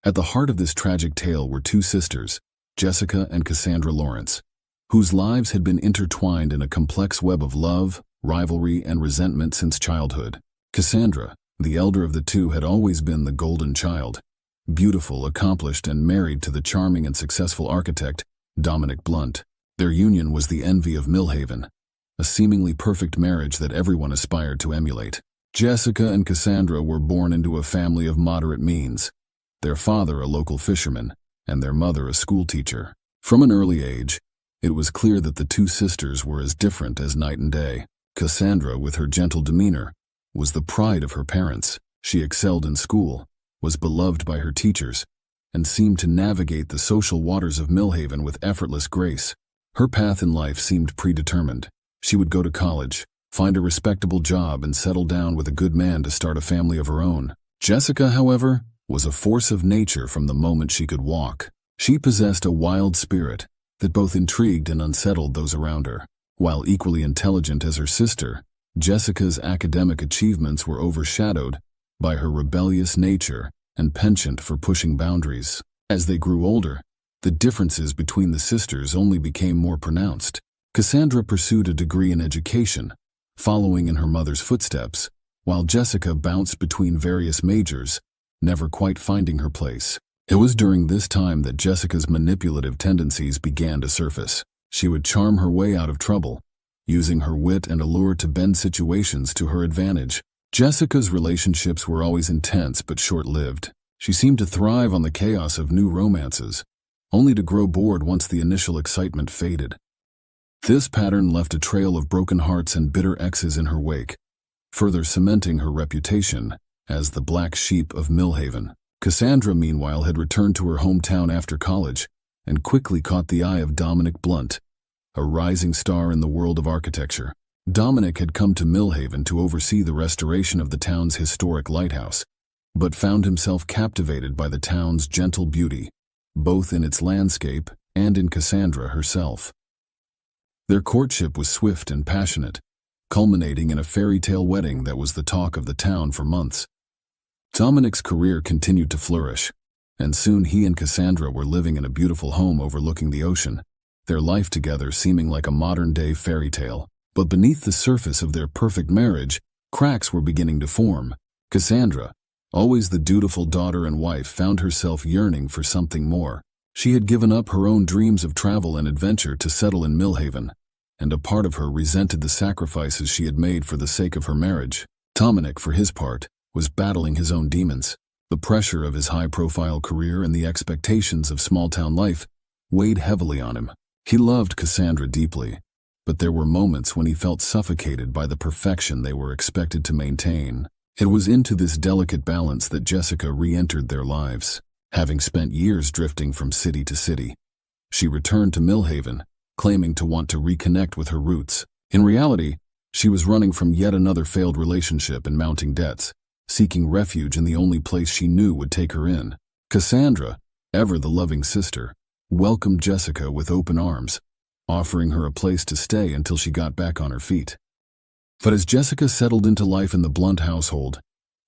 At the heart of this tragic tale were two sisters, Jessica and Cassandra Lawrence, whose lives had been intertwined in a complex web of love, rivalry, and resentment since childhood. Cassandra, the elder of the two, had always been the golden child, beautiful, accomplished, and married to the charming and successful architect, Dominic Blunt. Their union was the envy of Millhaven, a seemingly perfect marriage that everyone aspired to emulate. Jessica and Cassandra were born into a family of moderate means, their father a local fisherman, and their mother a schoolteacher. From an early age, it was clear that the two sisters were as different as night and day. Cassandra, with her gentle demeanor, was the pride of her parents. She excelled in school, was beloved by her teachers, and seemed to navigate the social waters of Millhaven with effortless grace. Her path in life seemed predetermined. She would go to college, find a respectable job, and settle down with a good man to start a family of her own. Jessica, however, was a force of nature from the moment she could walk. She possessed a wild spirit that both intrigued and unsettled those around her. While equally intelligent as her sister, Jessica's academic achievements were overshadowed by her rebellious nature and penchant for pushing boundaries. As they grew older, the differences between the sisters only became more pronounced. Cassandra pursued a degree in education, following in her mother's footsteps, while Jessica bounced between various majors, never quite finding her place. It was during this time that Jessica's manipulative tendencies began to surface. She would charm her way out of trouble, using her wit and allure to bend situations to her advantage. Jessica's relationships were always intense but short-lived. She seemed to thrive on the chaos of new romances, only to grow bored once the initial excitement faded. This pattern left a trail of broken hearts and bitter exes in her wake, further cementing her reputation as the black sheep of Millhaven. Cassandra, meanwhile, had returned to her hometown after college and quickly caught the eye of Dominic Blunt, a rising star in the world of architecture. Dominic had come to Millhaven to oversee the restoration of the town's historic lighthouse, but found himself captivated by the town's gentle beauty, both in its landscape and in Cassandra herself. Their courtship was swift and passionate, culminating in a fairy tale wedding that was the talk of the town for months. Dominic's career continued to flourish, and soon he and Cassandra were living in a beautiful home overlooking the ocean, their life together seeming like a modern-day fairy tale. But beneath the surface of their perfect marriage, cracks were beginning to form. Cassandra, always the dutiful daughter and wife, found herself yearning for something more. She had given up her own dreams of travel and adventure to settle in Millhaven, and a part of her resented the sacrifices she had made for the sake of her marriage. Dominic, for his part, was battling his own demons. The pressure of his high-profile career and the expectations of small-town life weighed heavily on him. He loved Cassandra deeply, but there were moments when he felt suffocated by the perfection they were expected to maintain. It was into this delicate balance that Jessica re-entered their lives. Having spent years drifting from city to city, she returned to Millhaven, claiming to want to reconnect with her roots. In reality, she was running from yet another failed relationship and mounting debts, seeking refuge in the only place she knew would take her in. Cassandra, ever the loving sister, welcomed Jessica with open arms, offering her a place to stay until she got back on her feet. But as Jessica settled into life in the Blunt household,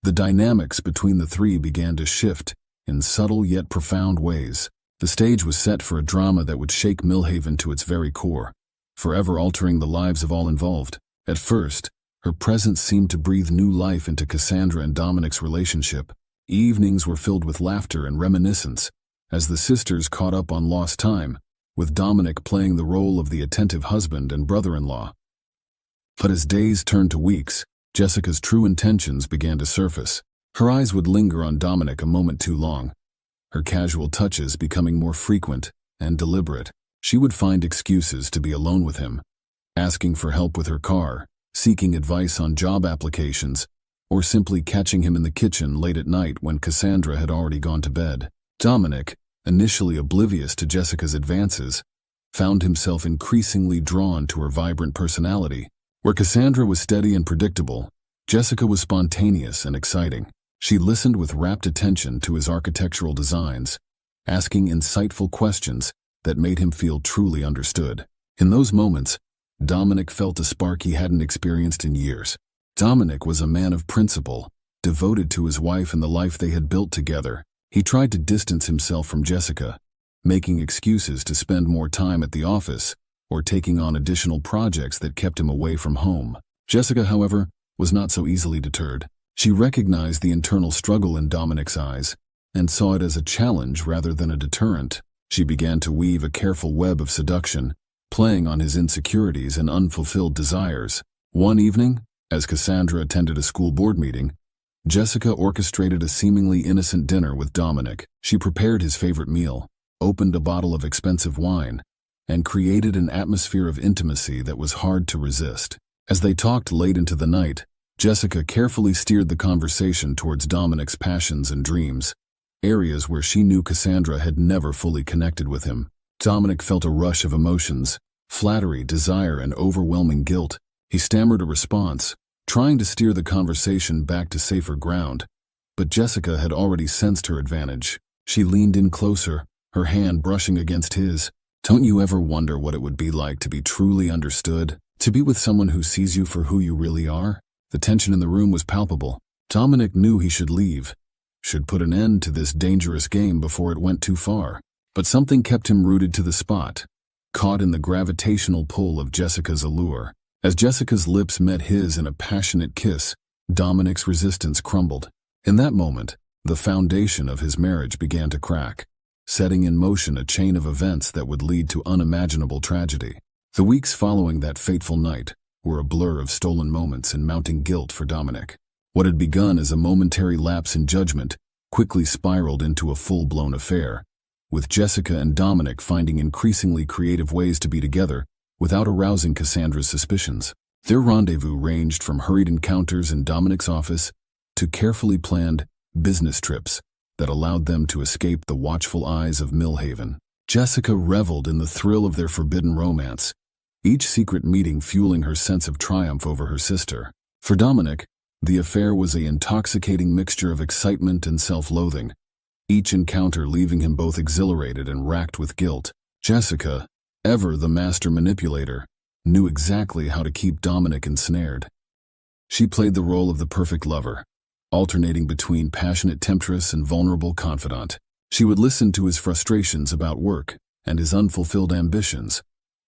the dynamics between the three began to shift in subtle yet profound ways. The stage was set for a drama that would shake Millhaven to its very core, forever altering the lives of all involved. At first, her presence seemed to breathe new life into Cassandra and Dominic's relationship. Evenings were filled with laughter and reminiscence, as the sisters caught up on lost time, with Dominic playing the role of the attentive husband and brother-in-law. But as days turned to weeks, Jessica's true intentions began to surface. Her eyes would linger on Dominic a moment too long, her casual touches becoming more frequent and deliberate. She would find excuses to be alone with him, asking for help with her car, seeking advice on job applications, or simply catching him in the kitchen late at night when Cassandra had already gone to bed. Dominic, initially oblivious to Jessica's advances, found himself increasingly drawn to her vibrant personality. Where Cassandra was steady and predictable, Jessica was spontaneous and exciting. She listened with rapt attention to his architectural designs, asking insightful questions that made him feel truly understood. In those moments, Dominic felt a spark he hadn't experienced in years. Dominic was a man of principle, devoted to his wife and the life they had built together. He tried to distance himself from Jessica, making excuses to spend more time at the office or taking on additional projects that kept him away from home. Jessica, however, was not so easily deterred. She recognized the internal struggle in Dominic's eyes and saw it as a challenge rather than a deterrent. She began to weave a careful web of seduction, playing on his insecurities and unfulfilled desires. One evening, as Cassandra attended a school board meeting, Jessica orchestrated a seemingly innocent dinner with Dominic. She prepared his favorite meal, opened a bottle of expensive wine, and created an atmosphere of intimacy that was hard to resist. As they talked late into the night, Jessica carefully steered the conversation towards Dominic's passions and dreams, areas where she knew Cassandra had never fully connected with him. Dominic felt a rush of emotions, flattery, desire, and overwhelming guilt. He stammered a response, trying to steer the conversation back to safer ground, but Jessica had already sensed her advantage. She leaned in closer, her hand brushing against his. Don't you ever wonder what it would be like to be truly understood? To be with someone who sees you for who you really are? The tension in the room was palpable. Dominic knew he should leave, should put an end to this dangerous game before it went too far. But something kept him rooted to the spot, caught in the gravitational pull of Jessica's allure. As Jessica's lips met his in a passionate kiss, Dominic's resistance crumbled. In that moment, the foundation of his marriage began to crack, setting in motion a chain of events that would lead to unimaginable tragedy. The weeks following that fateful night were a blur of stolen moments and mounting guilt for Dominic. What had begun as a momentary lapse in judgment quickly spiraled into a full-blown affair, with Jessica and Dominic finding increasingly creative ways to be together without arousing Cassandra's suspicions. Their rendezvous ranged from hurried encounters in Dominic's office to carefully planned business trips that allowed them to escape the watchful eyes of Millhaven. Jessica reveled in the thrill of their forbidden romance, each secret meeting fueling her sense of triumph over her sister. For Dominic, the affair was an intoxicating mixture of excitement and self-loathing, each encounter leaving him both exhilarated and racked with guilt. Jessica, ever the master manipulator, knew exactly how to keep Dominic ensnared. She played the role of the perfect lover, alternating between passionate temptress and vulnerable confidant. She would listen to his frustrations about work and his unfulfilled ambitions,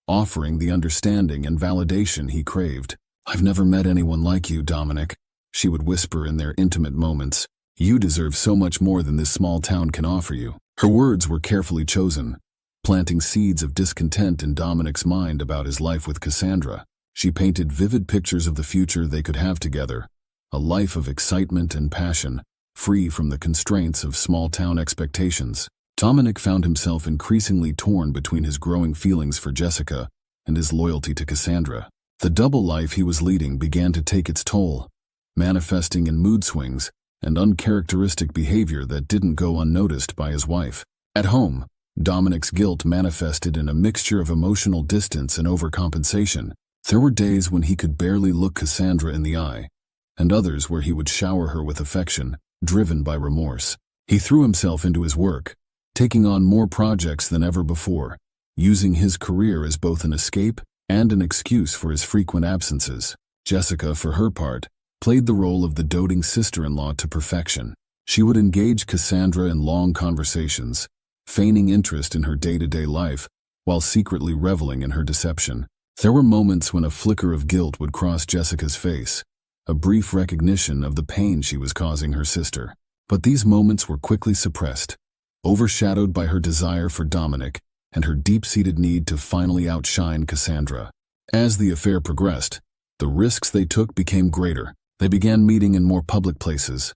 offering the understanding and validation he craved. "I've never met anyone like you, Dominic," she would whisper in their intimate moments. "You deserve so much more than this small town can offer you." Her words were carefully chosen, planting seeds of discontent in Dominic's mind about his life with Cassandra. She painted vivid pictures of the future they could have together, a life of excitement and passion, free from the constraints of small-town expectations. Dominic found himself increasingly torn between his growing feelings for Jessica and his loyalty to Cassandra. The double life he was leading began to take its toll, manifesting in mood swings and uncharacteristic behavior that didn't go unnoticed by his wife. At home, Dominic's guilt manifested in a mixture of emotional distance and overcompensation. There were days when he could barely look Cassandra in the eye, and others where he would shower her with affection, driven by remorse. He threw himself into his work, taking on more projects than ever before, using his career as both an escape and an excuse for his frequent absences. Jessica, for her part, played the role of the doting sister-in-law to perfection. She would engage Cassandra in long conversations, feigning interest in her day-to-day life while secretly reveling in her deception. There were moments when a flicker of guilt would cross Jessica's face, a brief recognition of the pain she was causing her sister. But these moments were quickly suppressed, overshadowed by her desire for Dominic and her deep-seated need to finally outshine Cassandra. As the affair progressed, the risks they took became greater. They began meeting in more public places,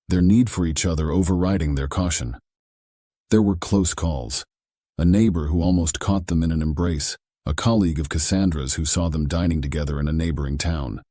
their need for each other overriding their caution. There were close calls, a neighbor who almost caught them in an embrace, a colleague of Cassandra's who saw them dining together in a neighboring town.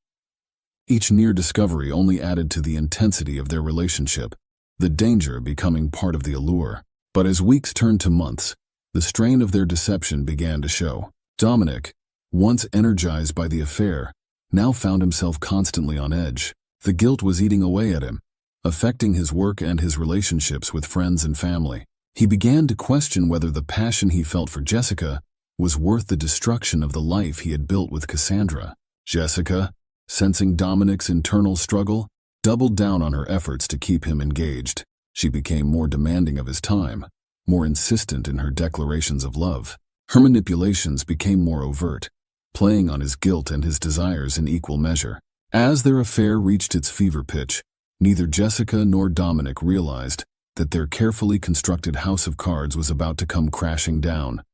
Each near discovery only added to the intensity of their relationship, the danger becoming part of the allure. But as weeks turned to months, the strain of their deception began to show. Dominic, once energized by the affair, now found himself constantly on edge. The guilt was eating away at him, affecting his work and his relationships with friends and family. He began to question whether the passion he felt for Jessica was worth the destruction of the life he had built with Cassandra. Jessica, sensing Dominic's internal struggle, doubled down on her efforts to keep him engaged. She became more demanding of his time, more insistent in her declarations of love. Her manipulations became more overt, playing on his guilt and his desires in equal measure. As their affair reached its fever pitch, neither Jessica nor Dominic realized that their carefully constructed house of cards was about to come crashing down.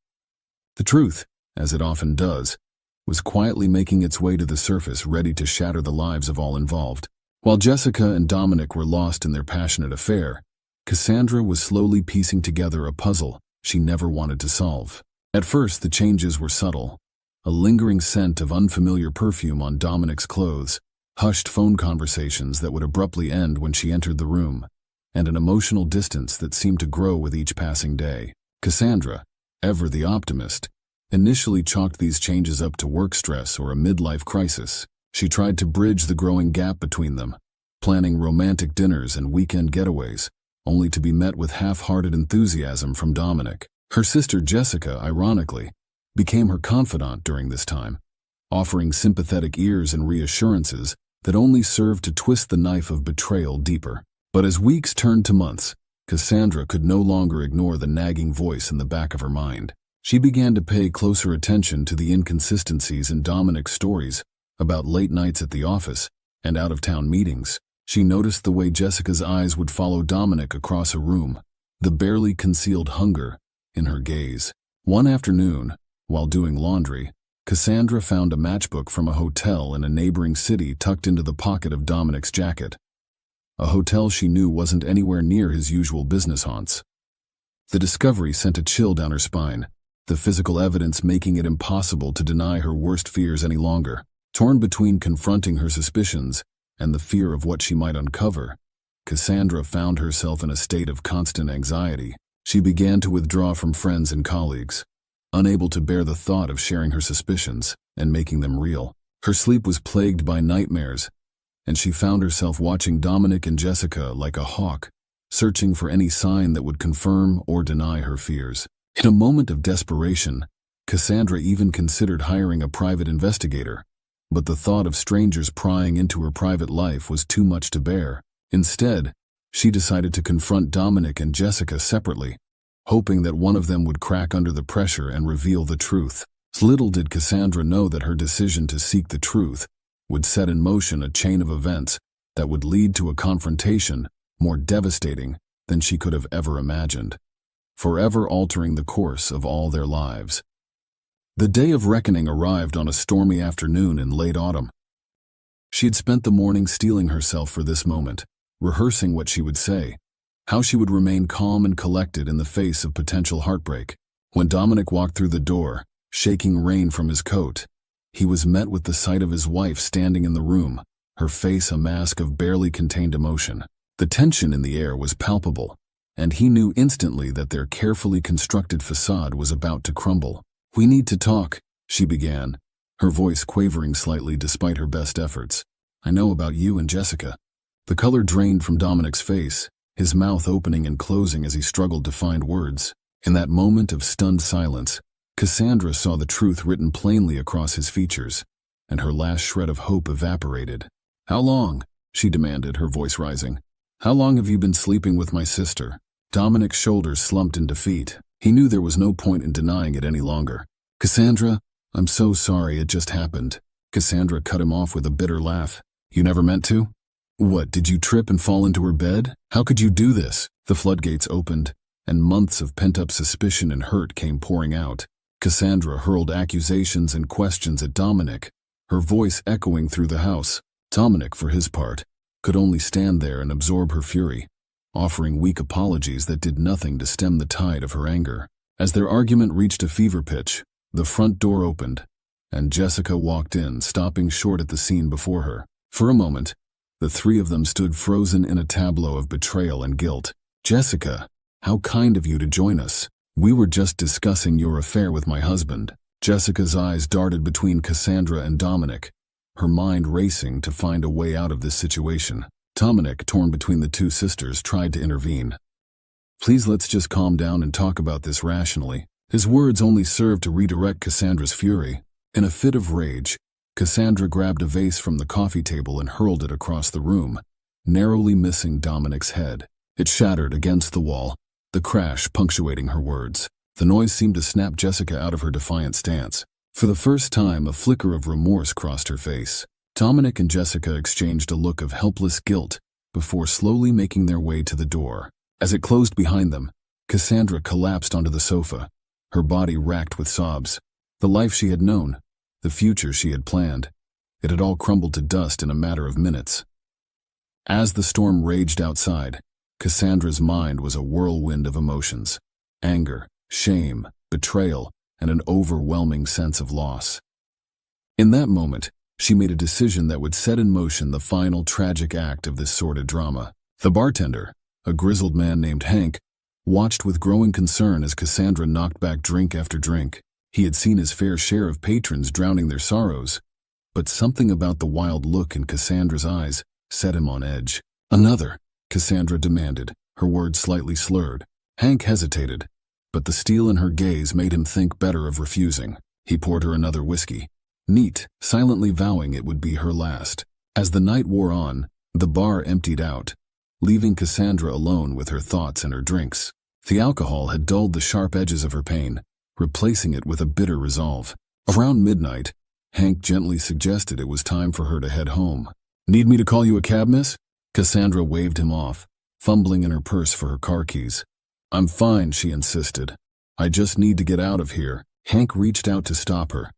The truth, as it often does, was quietly making its way to the surface, ready to shatter the lives of all involved. While Jessica and Dominic were lost in their passionate affair, Cassandra was slowly piecing together a puzzle she never wanted to solve. At first, the changes were subtle. A lingering scent of unfamiliar perfume on Dominic's clothes, hushed phone conversations that would abruptly end when she entered the room, and an emotional distance that seemed to grow with each passing day. Cassandra, ever the optimist, initially chalked these changes up to work stress or a midlife crisis. She tried to bridge the growing gap between them, planning romantic dinners and weekend getaways, only to be met with half-hearted enthusiasm from Dominic. Her sister Jessica, ironically, became her confidant during this time, offering sympathetic ears and reassurances that only served to twist the knife of betrayal deeper. But as weeks turned to months, Cassandra could no longer ignore the nagging voice in the back of her mind. She began to pay closer attention to the inconsistencies in Dominic's stories about late nights at the office and out-of-town meetings. She noticed the way Jessica's eyes would follow Dominic across a room, the barely concealed hunger in her gaze. One afternoon, while doing laundry, Cassandra found a matchbook from a hotel in a neighboring city tucked into the pocket of Dominic's jacket. A hotel she knew wasn't anywhere near his usual business haunts. The discovery sent a chill down her spine, the physical evidence making it impossible to deny her worst fears any longer. Torn between confronting her suspicions and the fear of what she might uncover, Cassandra found herself in a state of constant anxiety. She began to withdraw from friends and colleagues, unable to bear the thought of sharing her suspicions and making them real. Her sleep was plagued by nightmares, and she found herself watching Dominic and Jessica like a hawk, searching for any sign that would confirm or deny her fears. In a moment of desperation, Cassandra even considered hiring a private investigator, but the thought of strangers prying into her private life was too much to bear. Instead, she decided to confront Dominic and Jessica separately, hoping that one of them would crack under the pressure and reveal the truth. Little did Cassandra know that her decision to seek the truth would set in motion a chain of events that would lead to a confrontation more devastating than she could have ever imagined, forever altering the course of all their lives. The day of reckoning arrived on a stormy afternoon in late autumn. She had spent the morning steeling herself for this moment, rehearsing what she would say, how she would remain calm and collected in the face of potential heartbreak. When Dominic walked through the door, shaking rain from his coat, he was met with the sight of his wife standing in the room, her face a mask of barely contained emotion. The tension in the air was palpable, and he knew instantly that their carefully constructed facade was about to crumble. "We need to talk," she began, her voice quavering slightly despite her best efforts. "I know about you and Jessica." The color drained from Dominic's face, his mouth opening and closing as he struggled to find words. In that moment of stunned silence, Cassandra saw the truth written plainly across his features, and her last shred of hope evaporated. "How long?" she demanded, her voice rising. "How long have you been sleeping with my sister?" Dominic's shoulders slumped in defeat. He knew there was no point in denying it any longer. "Cassandra, I'm so sorry, it just happened." Cassandra cut him off with a bitter laugh. "You never meant to? What, did you trip and fall into her bed? How could you do this?" The floodgates opened, and months of pent-up suspicion and hurt came pouring out. Cassandra hurled accusations and questions at Dominic, her voice echoing through the house. Dominic, for his part, could only stand there and absorb her fury, offering weak apologies that did nothing to stem the tide of her anger. As their argument reached a fever pitch, the front door opened, and Jessica walked in, stopping short at the scene before her. For a moment, the three of them stood frozen in a tableau of betrayal and guilt. "Jessica, how kind of you to join us. We were just discussing your affair with my husband." Jessica's eyes darted between Cassandra and Dominic, her mind racing to find a way out of this situation. Dominic, torn between the two sisters, tried to intervene. "Please, let's just calm down and talk about this rationally." His words only served to redirect Cassandra's fury. In a fit of rage, Cassandra grabbed a vase from the coffee table and hurled it across the room, narrowly missing Dominic's head. It shattered against the wall, the crash punctuating her words. The noise seemed to snap Jessica out of her defiant stance. For the first time, a flicker of remorse crossed her face. Dominic and Jessica exchanged a look of helpless guilt before slowly making their way to the door. As it closed behind them, Cassandra collapsed onto the sofa, her body racked with sobs. The life she had known, the future she had planned, it had all crumbled to dust in a matter of minutes. As the storm raged outside, Cassandra's mind was a whirlwind of emotions: anger, shame, betrayal, and an overwhelming sense of loss. In that moment, she made a decision that would set in motion the final tragic act of this sordid drama. The bartender, a grizzled man named Hank, watched with growing concern as Cassandra knocked back drink after drink. He had seen his fair share of patrons drowning their sorrows, but something about the wild look in Cassandra's eyes set him on edge. "Another," Cassandra demanded, her words slightly slurred. Hank hesitated, but the steel in her gaze made him think better of refusing. He poured her another whiskey, neat, silently vowing it would be her last. As the night wore on, the bar emptied out, leaving Cassandra alone with her thoughts and her drinks. The alcohol had dulled the sharp edges of her pain, replacing it with a bitter resolve. Around midnight, Hank gently suggested it was time for her to head home. "Need me to call you a cab, miss?" Cassandra waved him off, fumbling in her purse for her car keys. "I'm fine," she insisted. "I just need to get out of here." Hank reached out to stop her,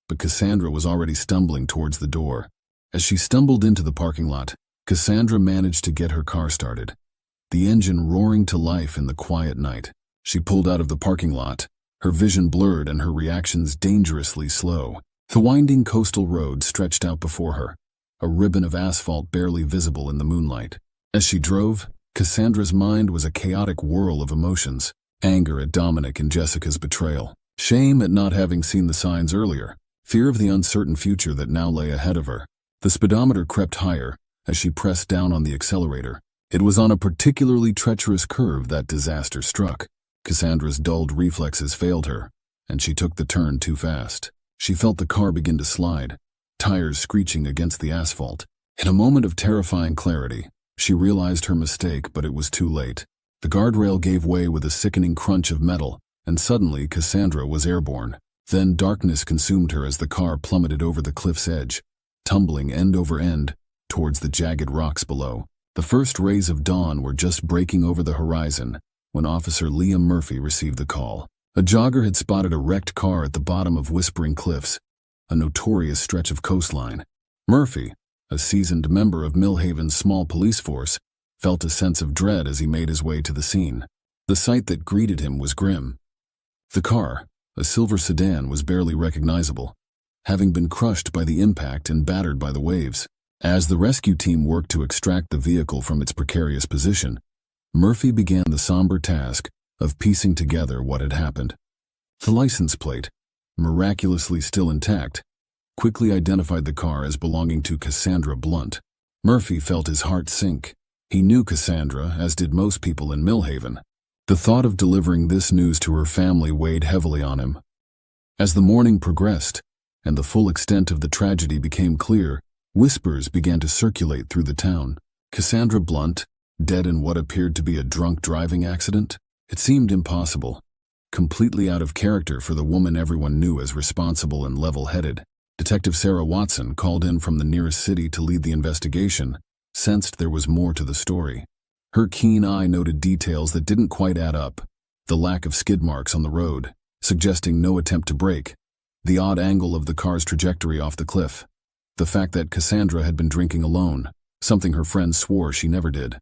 but Cassandra was already stumbling towards the door. As she stumbled into the parking lot, Cassandra managed to get her car started, the engine roaring to life in the quiet night. She pulled out of the parking lot, her vision blurred and her reactions dangerously slow. The winding coastal road stretched out before her, a ribbon of asphalt barely visible in the moonlight. As she drove, Cassandra's mind was a chaotic whirl of emotions: anger at Dominic and Jessica's betrayal, shame at not having seen the signs earlier, fear of the uncertain future that now lay ahead of her. The speedometer crept higher as she pressed down on the accelerator. It was on a particularly treacherous curve that disaster struck. Cassandra's dulled reflexes failed her, and she took the turn too fast. She felt the car begin to slide, tires screeching against the asphalt. In a moment of terrifying clarity, she realized her mistake, but it was too late. The guardrail gave way with a sickening crunch of metal, and suddenly Cassandra was airborne. Then darkness consumed her as the car plummeted over the cliff's edge, tumbling end over end towards the jagged rocks below. The first rays of dawn were just breaking over the horizon when Officer Liam Murphy received the call. A jogger had spotted a wrecked car at the bottom of Whispering Cliffs, a notorious stretch of coastline. Murphy, a seasoned member of Millhaven's small police force, felt a sense of dread as he made his way to the scene. The sight that greeted him was grim. The car, a silver sedan, was barely recognizable, having been crushed by the impact and battered by the waves. As the rescue team worked to extract the vehicle from its precarious position, Murphy began the somber task of piecing together what had happened. The license plate, miraculously still intact, quickly identified the car as belonging to Cassandra Blunt. Murphy felt his heart sink. He knew Cassandra, as did most people in Millhaven. The thought of delivering this news to her family weighed heavily on him. As the morning progressed, and the full extent of the tragedy became clear, whispers began to circulate through the town. Cassandra Blunt, dead in what appeared to be a drunk driving accident? It seemed impossible, completely out of character for the woman everyone knew as responsible and level-headed. Detective Sarah Watson, called in from the nearest city to lead the investigation, sensed there was more to the story. Her keen eye noted details that didn't quite add up: the lack of skid marks on the road, suggesting no attempt to brake, the odd angle of the car's trajectory off the cliff, the fact that Cassandra had been drinking alone, something her friends swore she never did.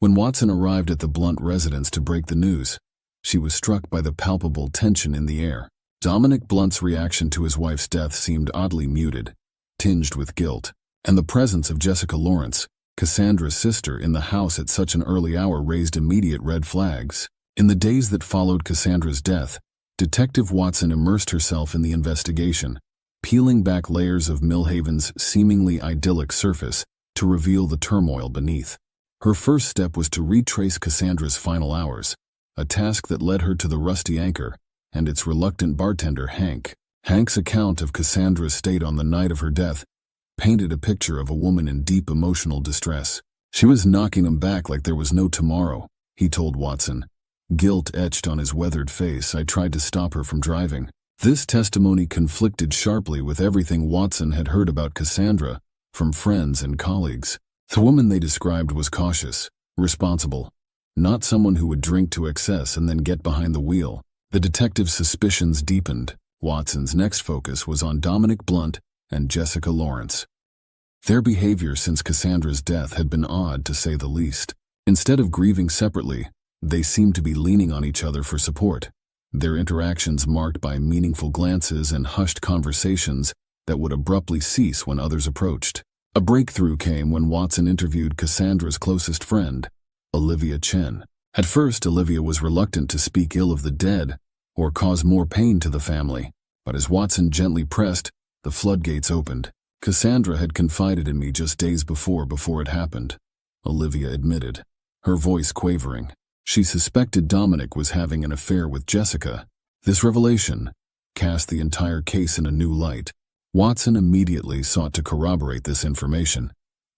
When Watson arrived at the Blunt residence to break the news, she was struck by the palpable tension in the air. Dominic Blunt's reaction to his wife's death seemed oddly muted, tinged with guilt, and the presence of Jessica Lawrence, Cassandra's sister, in the house at such an early hour raised immediate red flags. In the days that followed Cassandra's death, Detective Watson immersed herself in the investigation, peeling back layers of Millhaven's seemingly idyllic surface to reveal the turmoil beneath. Her first step was to retrace Cassandra's final hours, a task that led her to the Rusty Anchor and its reluctant bartender Hank. Hank's account of Cassandra's state on the night of her death painted a picture of a woman in deep emotional distress. She was knocking him back like there was no tomorrow, he told Watson. Guilt etched on his weathered face. I tried to stop her from driving. This testimony conflicted sharply with everything Watson had heard about Cassandra from friends and colleagues. The woman they described was cautious, responsible, not someone who would drink to excess and then get behind the wheel. The detective's suspicions deepened. Watson's next focus was on Dominic Blunt and Jessica Lawrence. Their behavior since Cassandra's death had been odd, to say the least. Instead of grieving separately, they seemed to be leaning on each other for support, their interactions marked by meaningful glances and hushed conversations that would abruptly cease when others approached. A breakthrough came when Watson interviewed Cassandra's closest friend, Olivia Chen. At first, Olivia was reluctant to speak ill of the dead or cause more pain to the family, but as Watson gently pressed, the floodgates opened. Cassandra had confided in me just days before it happened, Olivia admitted, her voice quavering. She suspected Dominic was having an affair with Jessica. This revelation cast the entire case in a new light. Watson immediately sought to corroborate this information,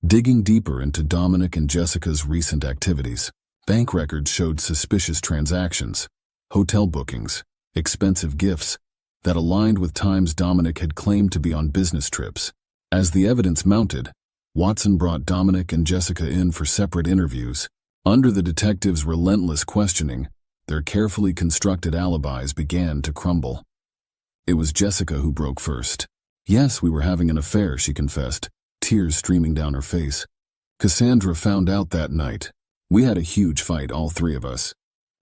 digging deeper into Dominic and Jessica's recent activities. Bank records showed suspicious transactions, hotel bookings, expensive gifts that aligned with times Dominic had claimed to be on business trips. As the evidence mounted, Watson brought Dominic and Jessica in for separate interviews. Under the detective's relentless questioning, their carefully constructed alibis began to crumble. It was Jessica who broke first. Yes, we were having an affair, she confessed, tears streaming down her face. Cassandra found out that night. We had a huge fight, all three of us.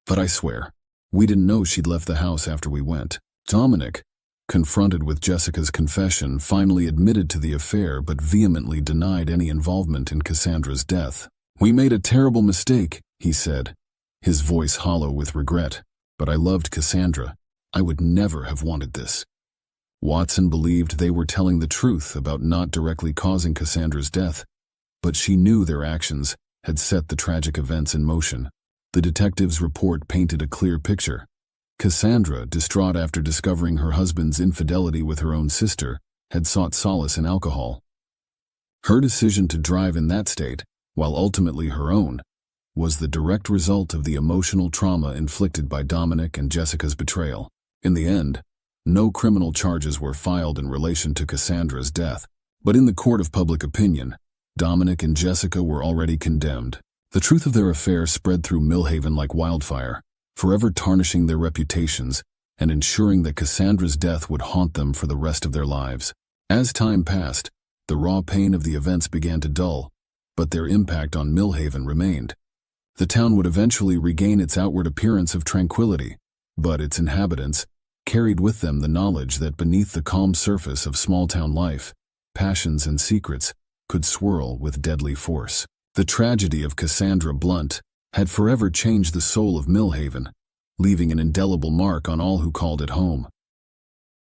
But I swear, we didn't know she'd left the house after we went. Dominic, confronted with Jessica's confession, finally admitted to the affair but vehemently denied any involvement in Cassandra's death. We made a terrible mistake, he said, his voice hollow with regret. But I loved Cassandra. I would never have wanted this. Watson believed they were telling the truth about not directly causing Cassandra's death, but she knew their actions had set the tragic events in motion. The detective's report painted a clear picture. Cassandra, distraught after discovering her husband's infidelity with her own sister, had sought solace in alcohol. Her decision to drive in that state, while ultimately her own, was the direct result of the emotional trauma inflicted by Dominic and Jessica's betrayal. In the end, no criminal charges were filed in relation to Cassandra's death, but in the court of public opinion, Dominic and Jessica were already condemned. The truth of their affair spread through Millhaven like wildfire, forever tarnishing their reputations and ensuring that Cassandra's death would haunt them for the rest of their lives. As time passed, the raw pain of the events began to dull, but their impact on Millhaven remained. The town would eventually regain its outward appearance of tranquility, but its inhabitants carried with them the knowledge that beneath the calm surface of small-town life, passions and secrets could swirl with deadly force. The tragedy of Cassandra Blunt had forever changed the soul of Millhaven, leaving an indelible mark on all who called it home.